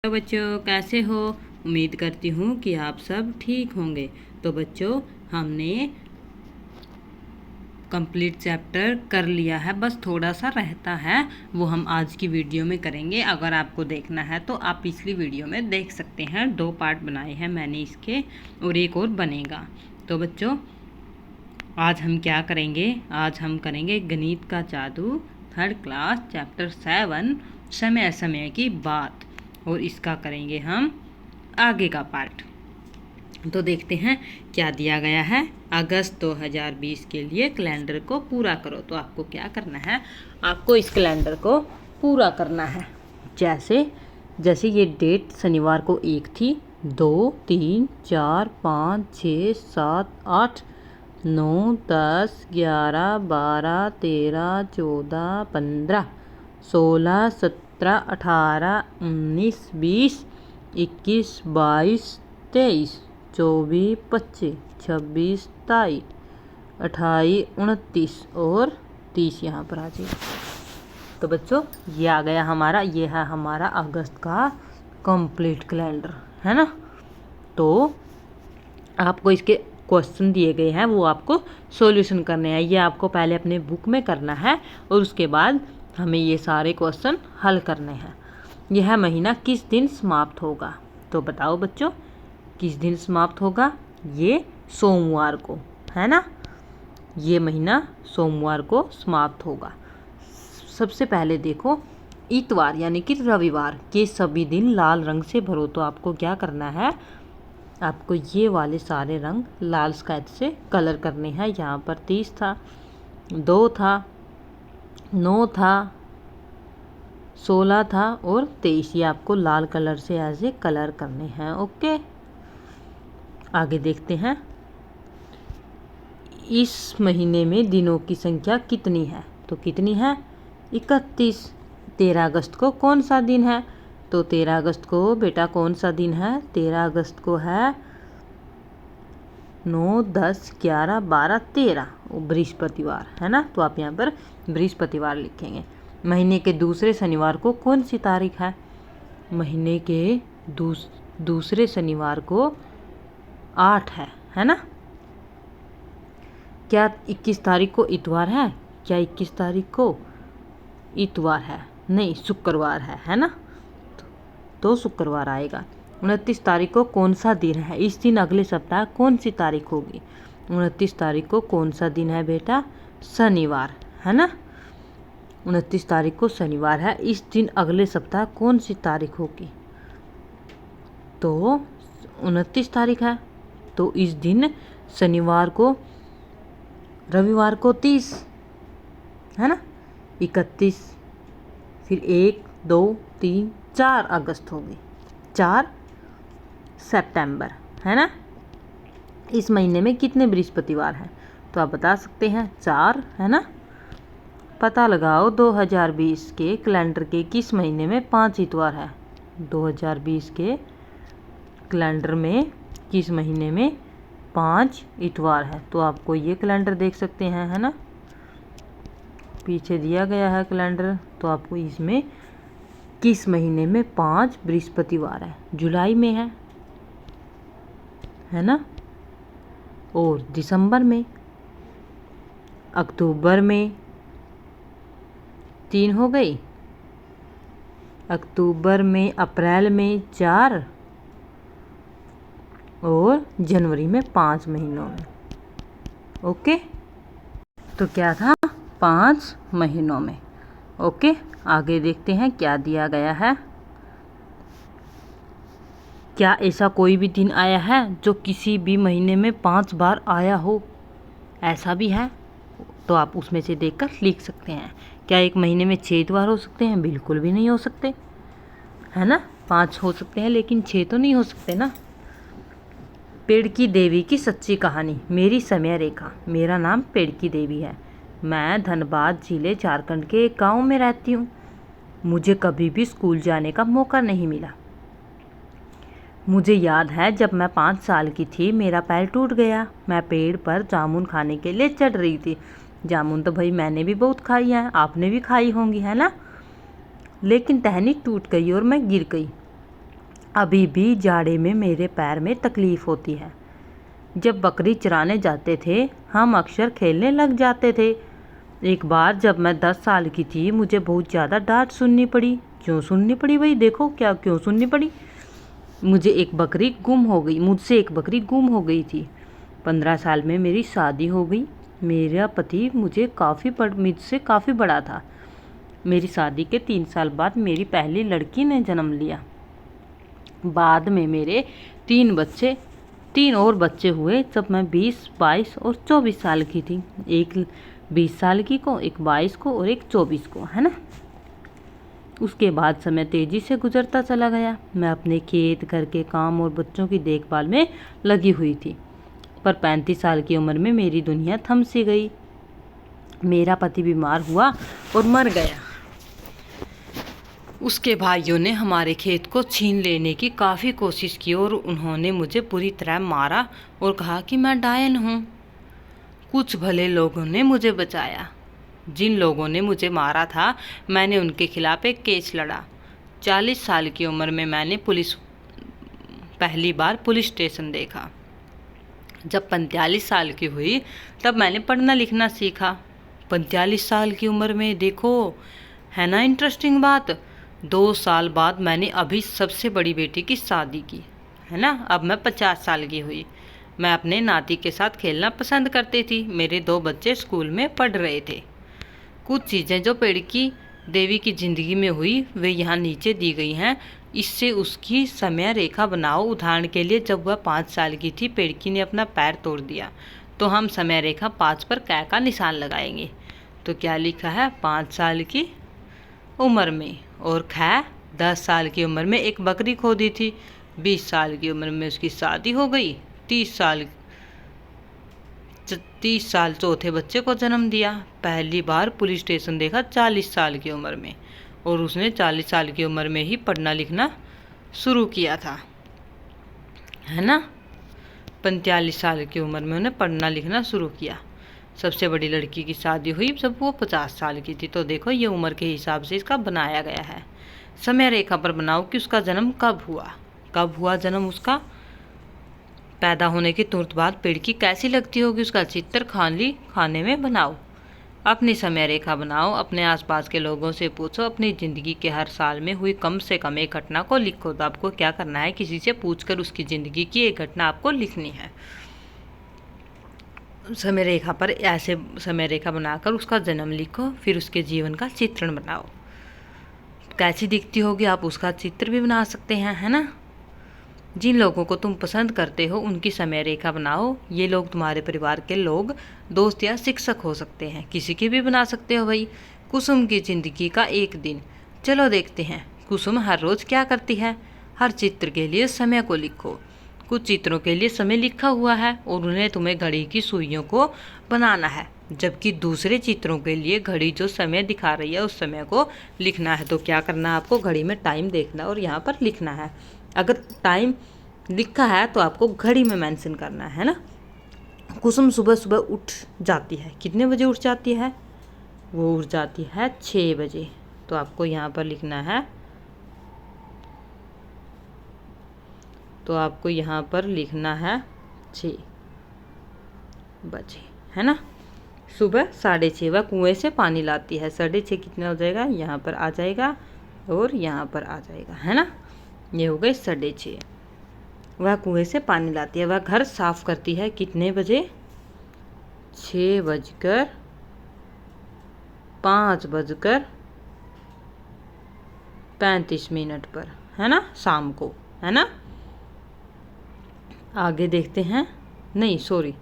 तो बच्चों कैसे हो। उम्मीद करती हूँ कि आप सब ठीक होंगे। तो बच्चों हमने कंप्लीट चैप्टर कर लिया है, बस थोड़ा सा रहता है, वो हम आज की वीडियो में करेंगे। अगर आपको देखना है तो आप पिछली वीडियो में देख सकते हैं, 2 पार्ट बनाए हैं मैंने इसके और एक और बनेगा। तो बच्चों आज हम क्या करेंगे, आज हम करेंगे गणित का जादू 3rd क्लास चैप्टर 7 समय समय की बात, और इसका करेंगे हम आगे का पार्ट। तो देखते हैं क्या दिया गया है। अगस्त 2020 के लिए कैलेंडर को पूरा करो। तो आपको क्या करना है, आपको इस कैलेंडर को पूरा करना है। जैसे ये डेट शनिवार को 1 थी, 2 3 4 5 6 7 8 9 10 11 12 13 14 15 16 17 18 19 20 21 22 23 24 25 26 27 28 29 और 30 यहाँ पर आ जाइए। तो बच्चों ये आ गया हमारा, ये है हमारा अगस्त का कंप्लीट कैलेंडर, है ना। तो आपको इसके क्वेश्चन दिए गए हैं, वो आपको सॉल्यूशन करने हैं। ये आपको पहले अपने बुक में करना है और उसके बाद हमें ये सारे क्वेश्चन हल करने हैं। यह महीना किस दिन समाप्त होगा। तो बताओ बच्चों किस दिन समाप्त होगा। ये सोमवार को, है ना। ये महीना सोमवार को समाप्त होगा। सबसे पहले देखो, इतवार यानी कि रविवार के सभी दिन लाल रंग से भरो। तो आपको क्या करना है, आपको ये वाले सारे रंग लाल स्केच से कलर करने हैं। यहाँ पर 30 था, 2 था, 9 था, 16 था और 23। ये आपको लाल कलर से ऐसे कलर करने हैं। ओके, आगे देखते हैं। इस महीने में दिनों की संख्या कितनी है। तो कितनी है, 31। 13 अगस्त को कौन सा दिन है। तो 13 अगस्त को बेटा कौन सा दिन है, 13 अगस्त को है 9 10 11 12 13 बृहस्पतिवार, है ना। तो आप यहाँ पर बृहस्पतिवार लिखेंगे। महीने के दूसरे शनिवार को कौन सी तारीख है। महीने के दूसरे शनिवार को 8 है ना। क्या 21 तारीख को इतवार है, क्या 21 तारीख को इतवार है, नहीं शुक्रवार है ना। तो शुक्रवार आएगा। 29 तारीख को कौन सा दिन है, इस दिन अगले सप्ताह कौन सी तारीख होगी। 29 तारीख को कौन सा दिन है बेटा, शनिवार, है ना। 29 तारीख को शनिवार है, इस दिन अगले सप्ताह कौन सी तारीख होगी। तो 29 तारीख है, तो इस दिन शनिवार को, रविवार को 30, है ना। 31, फिर 1 2 3 4 अगस्त होगी, 4 सितंबर, है ना। इस महीने में कितने बृहस्पतिवार हैं। तो आप बता सकते हैं 4, है ना। पता लगाओ 2020 के कैलेंडर के किस महीने में 5 इतवार है। 2020 के कैलेंडर में किस महीने में 5 इतवार है। तो आपको ये कैलेंडर देख सकते हैं, है ना, पीछे दिया गया है कैलेंडर। तो आपको इसमें किस महीने में 5 बृहस्पतिवार है। जुलाई में है ना, और दिसंबर में, अक्टूबर में 3 हो गई, अक्टूबर में, अप्रैल में 4 और जनवरी में 5 महीनों में। ओके, तो क्या था, 5 महीनों में। ओके, आगे देखते हैं क्या दिया गया है। क्या ऐसा कोई भी दिन आया है जो किसी भी महीने में 5 बार आया हो। ऐसा भी है, तो आप उसमें से देखकर लिख सकते हैं। क्या एक महीने में 6 इतवार हो सकते हैं, बिल्कुल भी नहीं हो सकते, है ना। 5 हो सकते हैं लेकिन 6 तो नहीं हो सकते ना। पेड़ की देवी की सच्ची कहानी, मेरी समय रेखा। मेरा नाम पेड़ की देवी है। मैं धनबाद जिले झारखंड के एक गाँव में रहती हूँ। मुझे कभी भी स्कूल जाने का मौका नहीं मिला। मुझे याद है जब मैं 5 साल की थी, मेरा पैर टूट गया। मैं पेड़ पर जामुन खाने के लिए चढ़ रही थी। जामुन तो भाई मैंने भी बहुत खाई है, आपने भी खाई होंगी, है ना। लेकिन टहनी टूट गई और मैं गिर गई। अभी भी जाड़े में मेरे पैर में तकलीफ़ होती है। जब बकरी चराने जाते थे हम अक्सर खेलने लग जाते थे। एक बार जब मैं 10 साल की थी मुझे बहुत ज़्यादा डांट सुननी पड़ी। क्यों सुननी पड़ी भाई? देखो क्या क्यों सुननी पड़ी। मुझसे एक बकरी गुम हो गई थी। 15 साल में मेरी शादी हो गई। मेरा पति मुझसे काफ़ी बड़ा था। मेरी शादी के 3 साल बाद मेरी पहली लड़की ने जन्म लिया। बाद में मेरे 3 और बच्चे हुए जब मैं 20, 22 और 24 साल की थी। एक 20 साल की को, एक 22 को और एक 24 को, है ना। उसके बाद समय तेज़ी से गुजरता चला गया। मैं अपने खेत, घर के काम और बच्चों की देखभाल में लगी हुई थी। पर 35 साल की उम्र में मेरी दुनिया थम सी गई। मेरा पति बीमार हुआ और मर गया। उसके भाइयों ने हमारे खेत को छीन लेने की काफ़ी कोशिश की और उन्होंने मुझे पूरी तरह मारा और कहा कि मैं डायन हूँ। कुछ भले लोगों ने मुझे बचाया। जिन लोगों ने मुझे मारा था मैंने उनके खिलाफ एक केस लड़ा। 40 साल की उम्र में मैंने पहली बार पुलिस स्टेशन देखा। जब 45 साल की हुई तब मैंने पढ़ना लिखना सीखा। 45 साल की उम्र में, देखो है ना इंटरेस्टिंग बात। 2 साल बाद मैंने अभी सबसे बड़ी बेटी की शादी की, है ना। अब मैं 50 साल की हुई। मैं अपने नाती के साथ खेलना पसंद करती थी। मेरे 2 बच्चे स्कूल में पढ़ रहे थे। कुछ चीज़ें जो पेड़ की देवी की ज़िंदगी में हुई वे यहाँ नीचे दी गई हैं। इससे उसकी समय रेखा बनाओ। उदाहरण के लिए जब वह 5 साल की थी पेड़की ने अपना पैर तोड़ दिया तो हम समय रेखा 5 पर कै का निशान लगाएंगे। तो क्या लिखा है? 5 साल की उम्र में। और खै 10 साल की उम्र में एक बकरी खो दी थी। 20 साल की उम्र में उसकी शादी हो गई। 30 साल चौथे बच्चे को जन्म दिया। पहली बार पुलिस स्टेशन देखा 40 साल की उम्र में और उसने 40 साल की उम्र में ही पढ़ना लिखना शुरू किया था, है ना। 45 साल की उम्र में उन्हें पढ़ना लिखना शुरू किया। सबसे बड़ी लड़की की शादी हुई जब वो 50 साल की थी। तो देखो ये उम्र के हिसाब से इसका बनाया गया है। समय रेखा पर बनाओ कि उसका जन्म कब हुआ जन्म उसका। पैदा होने के तुरंत बाद पेड़ की कैसी लगती होगी उसका चित्र खाने में बनाओ। अपनी समय रेखा बनाओ। अपने आसपास के लोगों से पूछो। अपनी ज़िंदगी के हर साल में हुई कम से कम एक घटना को लिखो। तो आपको क्या करना है? किसी से पूछकर उसकी ज़िंदगी की एक घटना आपको लिखनी है। समय रेखा पर ऐसे समय रेखा बनाकर उसका जन्म लिखो। फिर उसके जीवन का चित्रण बनाओ। कैसी दिखती होगी आप उसका चित्र भी बना सकते हैं, है ना। जिन लोगों को तुम पसंद करते हो उनकी समय रेखा बनाओ। ये लोग तुम्हारे परिवार के लोग, दोस्त या शिक्षक हो सकते हैं। किसी की भी बना सकते हो भाई। कुसुम की ज़िंदगी का एक दिन। चलो देखते हैं कुसुम हर रोज़ क्या करती है। हर चित्र के लिए समय को लिखो। कुछ चित्रों के लिए समय लिखा हुआ है और उन्हें तुम्हें घड़ी की सुइयों को बनाना है, जबकि दूसरे चित्रों के लिए घड़ी जो समय दिखा रही है उस समय को लिखना है। तो क्या करना है आपको? घड़ी में टाइम देखना और यहाँ पर लिखना है। अगर टाइम लिखा है तो आपको घड़ी में मेंशन करना है ना। कुसुम सुबह सुबह उठ जाती है। कितने बजे उठ जाती है? वो उठ जाती है 6 बजे। तो आपको यहाँ पर लिखना है, तो आपको यहाँ पर लिखना है 6 बजे, है ना। सुबह 6:30 वह कुएं से पानी लाती है। 6:30 कितना हो जाएगा? यहाँ पर आ जाएगा और यहाँ पर आ जाएगा, है ना। ये हो गए 6:30। वह कुएं से पानी लाती है। वह घर साफ करती है कितने बजे? 6:05:35 पर, है ना, शाम को, है ना। आगे देखते हैं। नहीं सॉरी,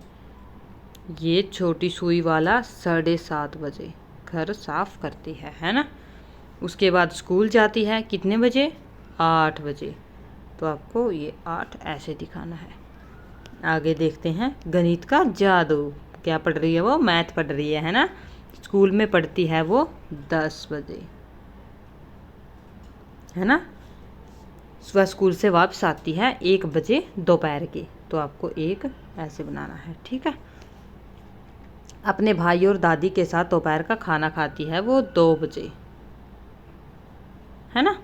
ये छोटी सुई वाला 7:30 बजे घर साफ करती है ना। उसके बाद स्कूल जाती है कितने बजे? 8 बजे। तो आपको ये 8 ऐसे दिखाना है। आगे देखते हैं गणित का जादू। क्या पढ़ रही है वो? मैथ पढ़ रही है ना। स्कूल में पढ़ती है वो 10 बजे, है ना। सुबह स्कूल से वापस आती है 1 बजे दोपहर के। तो आपको एक ऐसे बनाना है, ठीक है। अपने भाई और दादी के साथ दोपहर का खाना खाती है वो 2 बजे, है ना।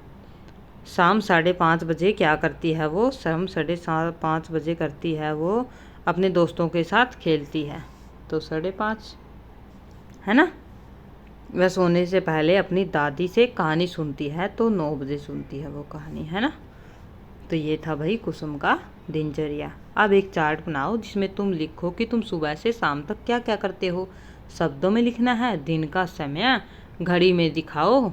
शाम 5:30 बजे क्या करती है वो? शाम 5:30 बजे करती है वो अपने दोस्तों के साथ खेलती है। तो 5:30 है ना। वह सोने से पहले अपनी दादी से कहानी सुनती है, तो 9 बजे सुनती है वो कहानी, है ना। तो ये था भाई कुसुम का दिनचर्या। अब एक चार्ट बनाओ जिसमें तुम लिखो कि तुम सुबह से शाम तक क्या क्या करते हो। शब्दों में लिखना है, दिन का समय घड़ी में दिखाओ,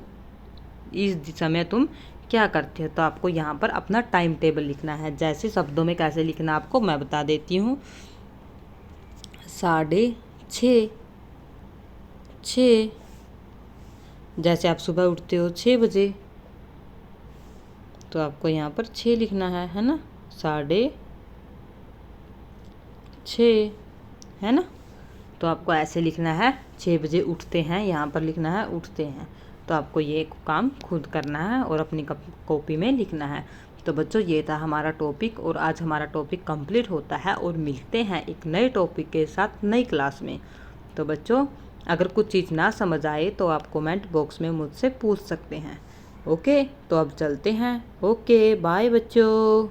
इस समय तुम क्या करते हो। तो आपको यहाँ पर अपना टाइम टेबल लिखना है। जैसे शब्दों में कैसे लिखना आपको मैं बता देती हूँ। 6:30 6, जैसे आप सुबह उठते हो 6 बजे, तो आपको यहाँ पर 6 लिखना है ना। 6:30 है ना। तो आपको ऐसे लिखना है। 6 बजे उठते हैं, यहाँ पर लिखना है उठते हैं। तो आपको ये काम खुद करना है और अपनी कॉपी में लिखना है। तो बच्चों ये था हमारा टॉपिक, और आज हमारा टॉपिक कंप्लीट होता है, और मिलते हैं एक नए टॉपिक के साथ नई क्लास में। तो बच्चों अगर कुछ चीज़ ना समझ आए तो आप कमेंट बॉक्स में मुझसे पूछ सकते हैं। ओके, तो अब चलते हैं। ओके बाय बच्चों।